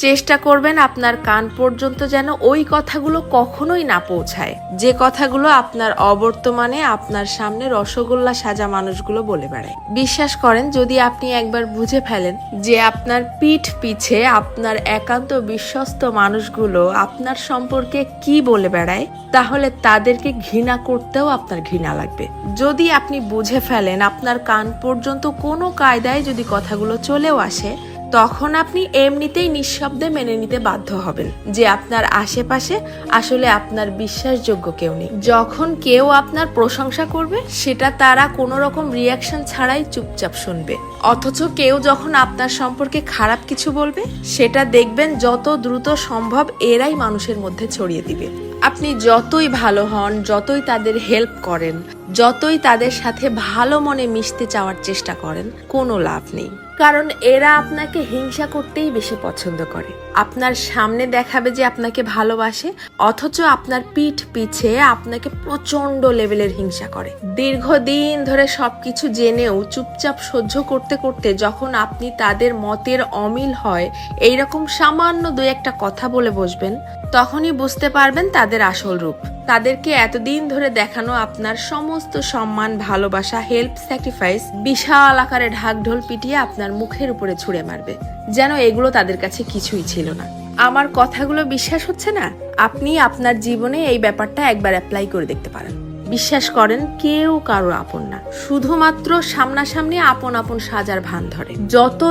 চেষ্টা করবেন আপনার কান পর্যন্ত যেন ওই কথাগুলো কখনোই না পৌঁছায়, যে কথাগুলো আপনার অবর্তমানে আপনার সামনে রসগোল্লা সাজা মানুষগুলো বলে বেড়ায়। বিশ্বাস করেন, যদি আপনি একবার বুঝে ফেলেন যে আপনার পিঠ পিছে আপনার একান্ত বিশ্বস্ত মানুষগুলো আপনার সম্পর্কে কি বলে বেড়ায়, তাহলে তাদেরকে ঘৃণা করতেও আপনার ঘৃণা লাগবে। যদি আপনি বুঝে ফেলেন আপনার কান পর্যন্ত কোনো কায়দায় যদি কথাগুলো চলেও আসে, তখন আপনি এমনিতেই নিঃশব্দে মেনে নিতে বাধ্য হবেন যে আপনার আশেপাশে আসলে আপনার বিশ্বাসযোগ্য কেউ নেই। যখন কেউ আপনার প্রশংসা করবে, সেটা তারা কোনো রকম রিয়াকশন ছাড়াই চুপচাপ শুনবে। অথচ কেউ যখন আপনার সম্পর্কে খারাপ কিছু বলবে, সেটা দেখবেন যত দ্রুত সম্ভব এরাই মানুষের মধ্যে ছড়িয়ে দিবে। আপনি যতই ভালো হন, যতই তাদের হেল্প করেন, যতই তাদের সাথে ভালো মনে মিশতে চাওয়ার চেষ্টা করেন, কোনো লাভ নেই। কারণ এরা আপনাকে হিংসা করতেই বেশি পছন্দ করে। আপনার সামনে দেখাবে যে আপনাকে ভালোবাসে, অথচ আপনার পিঠ পিছে আপনাকে প্রচন্ড লেভেলের হিংসা করে। দীর্ঘদিন ধরে সবকিছু জেনেও চুপচাপ সহ্য করতে করতে যখন আপনি তাদের মতের অমিল হয় এইরকম সামান্য দুই একটা কথা বলে বসবেন, তখনই বুঝতে পারবেন তাদের আসল রূপ। তাদেরকে এতদিন ধরে দেখানো আপনার সমস্ত সম্মান, ভালোবাসা, হেল্প, স্যাক্রিফাইস বিশাল আকারে ঢাকঢোল পিটিয়ে আপনার মুখের উপরে ছুঁড়ে মারবে, যেন এগুলো তাদের কাছে কিছুই ছিল না। আমার কথাগুলো বিশ্বাস হচ্ছে না? আপনি আপনার জীবনে এই ব্যাপারটা একবার অ্যাপ্লাই করে দেখতে পারেন। বিশ্বাস করেন, কেউ কারো আপন না, শুধুমাত্র সামনাসামনি আপন আপন সাজার ভান ধরে। যত